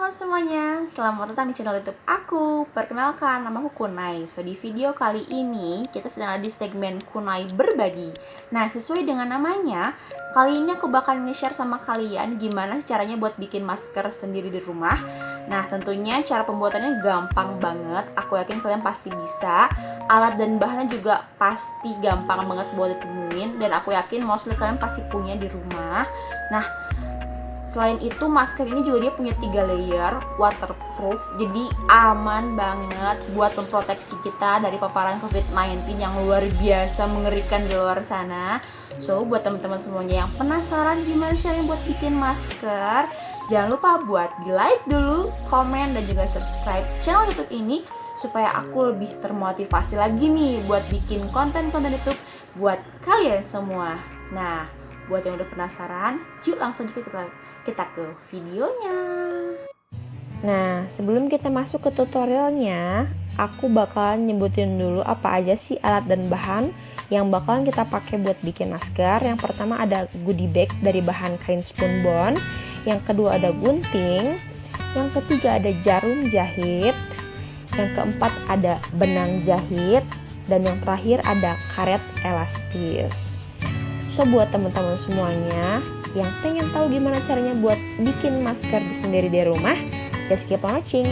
teman-teman semuanya, selamat datang di channel YouTube aku. Perkenalkan, nama aku Kunai. Di video kali ini kita sedang ada di segmen Kunai Berbagi. Nah, sesuai dengan namanya, kali ini aku bakal nge-share sama kalian gimana caranya buat bikin masker sendiri di rumah. Nah, tentunya cara pembuatannya gampang banget. Aku yakin kalian pasti bisa. Alat dan bahannya juga pasti gampang banget buat ditemuin. Dan aku yakin mostly kalian pasti punya di rumah. Nah, selain itu masker ini juga dia punya 3 layer, waterproof, jadi aman banget buat memproteksi kita dari paparan COVID-19 yang luar biasa mengerikan di luar sana. Buat teman-teman semuanya yang penasaran gimana caranya buat bikin masker, jangan lupa buat di like dulu, komen, dan juga subscribe channel YouTube ini supaya aku lebih termotivasi lagi nih buat bikin konten-konten YouTube buat kalian semua. Nah, buat yang udah penasaran, yuk langsung kita ke videonya. Nah, sebelum kita masuk ke tutorialnya, aku bakalan nyebutin dulu apa aja sih alat dan bahan yang bakalan kita pakai buat bikin masker. Yang pertama ada goodie bag dari bahan kain spunbond, yang kedua ada gunting, yang ketiga ada jarum jahit, yang keempat ada benang jahit, dan yang terakhir ada karet elastis. Buat teman-teman semuanya yang pengen tahu gimana caranya buat bikin masker sendiri di rumah, just keep on watching.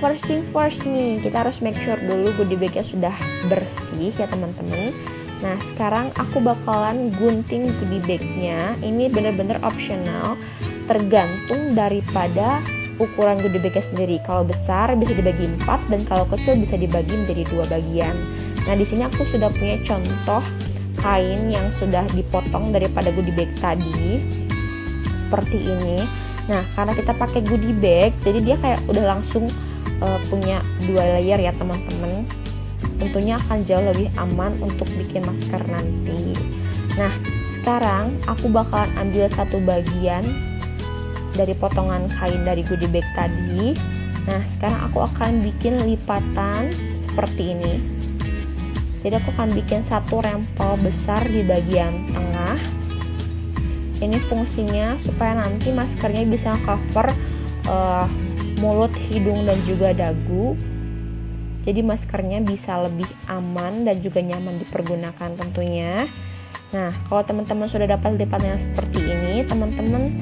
First thing first nih, kita harus make sure dulu goodie bagnya sudah bersih ya teman-teman. Nah, sekarang aku bakalan gunting goodie bagnya. Ini bener-bener optional, tergantung daripada ukuran goodie bagnya sendiri. Kalau besar bisa dibagi 4 dan kalau kecil bisa dibagi menjadi 2 bagian. Nah, di sini aku sudah punya contoh kain yang sudah dipotong daripada goodie bag tadi seperti ini. Nah, karena kita pakai goodie bag, jadi dia kayak udah langsung punya 2 layer ya teman-teman. Tentunya akan jauh lebih aman untuk bikin masker nanti. Nah, sekarang aku bakalan ambil satu bagian dari potongan kain dari goodie bag tadi. Nah, sekarang aku akan bikin lipatan seperti ini. Jadi aku akan bikin satu rempel besar di bagian tengah. Ini fungsinya supaya nanti maskernya bisa cover mulut, hidung, dan juga dagu. Jadi maskernya bisa lebih aman dan juga nyaman dipergunakan tentunya. Nah, kalau teman-teman sudah dapat lipatannya seperti ini, teman-teman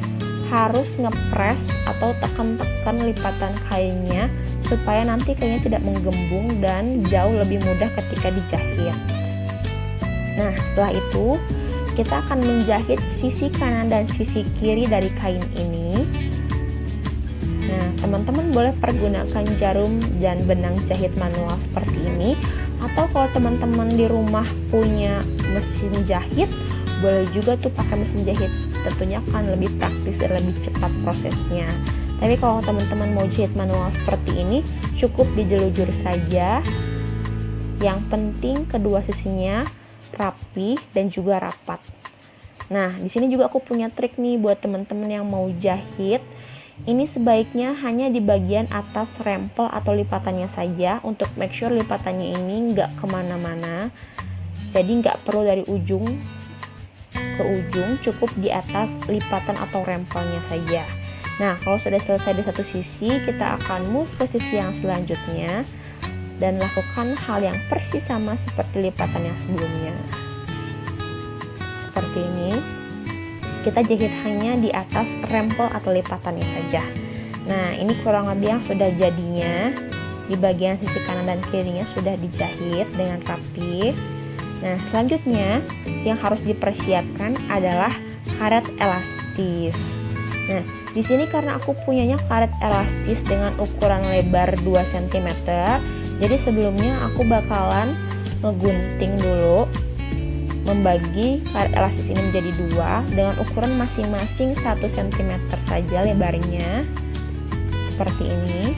harus ngepres atau tekan-tekan lipatan kainnya supaya nanti kainnya tidak menggembung dan jauh lebih mudah ketika dijahit. Nah, setelah itu kita akan menjahit sisi kanan dan sisi kiri dari kain ini. Nah, teman-teman boleh pergunakan jarum dan benang jahit manual seperti ini, atau kalau teman-teman di rumah punya mesin jahit, boleh juga tuh pakai mesin jahit. Tentunya akan lebih praktis dan lebih cepat prosesnya. Tapi kalau teman-teman mau jahit manual seperti ini, cukup dijelujur saja. Yang penting kedua sisinya rapi dan juga rapat. Nah, di sini juga aku punya trik nih buat teman-teman yang mau jahit. Ini sebaiknya hanya di bagian atas rempel atau lipatannya saja untuk make sure lipatannya ini nggak kemana-mana. Jadi nggak perlu dari ujung ke ujung, cukup di atas lipatan atau rempelnya saja. Nah, kalau sudah selesai di satu sisi, kita akan move ke sisi yang selanjutnya dan lakukan hal yang persis sama seperti lipatan yang sebelumnya. Seperti ini, kita jahit hanya di atas rempel atau lipatannya saja. Nah, ini kurang lebih yang sudah jadinya. Di bagian sisi kanan dan kirinya sudah dijahit dengan rapi. Nah, selanjutnya yang harus dipersiapkan adalah karet elastis. Nah, di sini karena aku punyanya karet elastis dengan ukuran lebar 2 cm, jadi sebelumnya aku bakalan ngegunting dulu, membagi karet elastis ini menjadi 2 dengan ukuran masing-masing 1 cm saja lebarnya, seperti ini.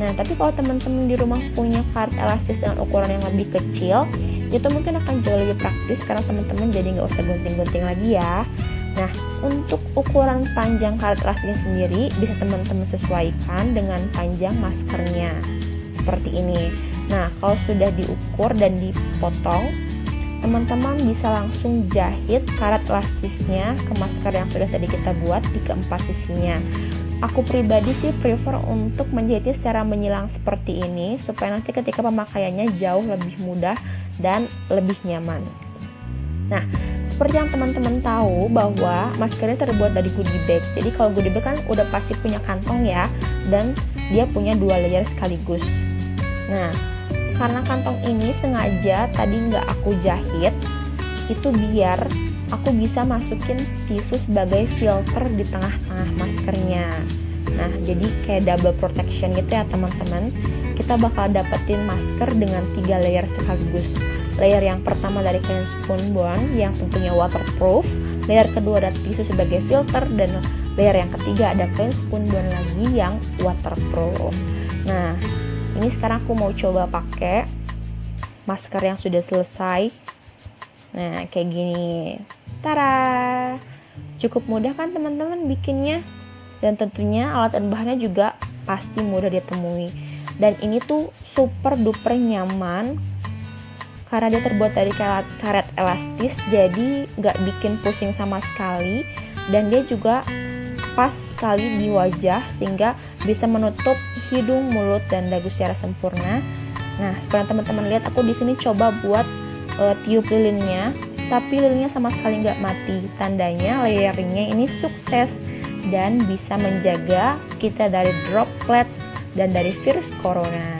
Nah, tapi kalau teman-teman di rumah punya karet elastis dengan ukuran yang lebih kecil, itu mungkin akan jauh lebih praktis karena teman-teman jadi nggak usah gunting-gunting lagi ya. Nah, untuk ukuran panjang karet elastisnya sendiri bisa teman-teman sesuaikan dengan panjang maskernya seperti ini. Nah, kalau sudah diukur dan dipotong, teman-teman bisa langsung jahit karet elastisnya ke masker yang sudah tadi kita buat di keempat sisinya. Aku pribadi sih prefer untuk menjahitnya secara menyilang seperti ini supaya nanti ketika pemakaiannya jauh lebih mudah dan lebih nyaman. Nah, seperti yang teman-teman tahu bahwa masker ini terbuat dari goodie bag. Jadi kalau goodie bag kan udah pasti punya kantong ya, dan dia punya 2 layer sekaligus. Nah, karena kantong ini sengaja tadi nggak aku jahit, itu biar aku bisa masukin tisu sebagai filter di tengah-tengah maskernya. Nah, jadi kayak double protection gitu ya teman-teman. Kita bakal dapetin masker dengan 3 layer sekaligus. Layer yang pertama dari kain spunbond yang tentunya waterproof, layer kedua ada tisu sebagai filter, dan layer yang ketiga ada kain spunbond lagi yang waterproof. Nah, ini sekarang aku mau coba pakai masker yang sudah selesai. Nah, kayak gini. Tara! Cukup mudah kan teman-teman bikinnya? Dan tentunya alat dan bahannya juga pasti mudah ditemui. Dan ini tuh super duper nyaman karena dia terbuat dari karet elastis, jadi nggak bikin pusing sama sekali, dan dia juga pas sekali di wajah sehingga bisa menutup hidung, mulut, dan dagu secara sempurna. Nah, seperti teman-teman lihat, aku di sini coba buat tiup lilinnya, tapi lilinnya sama sekali nggak mati. Tandanya layering-nya ini sukses dan bisa menjaga kita dari droplets dan dari virus corona.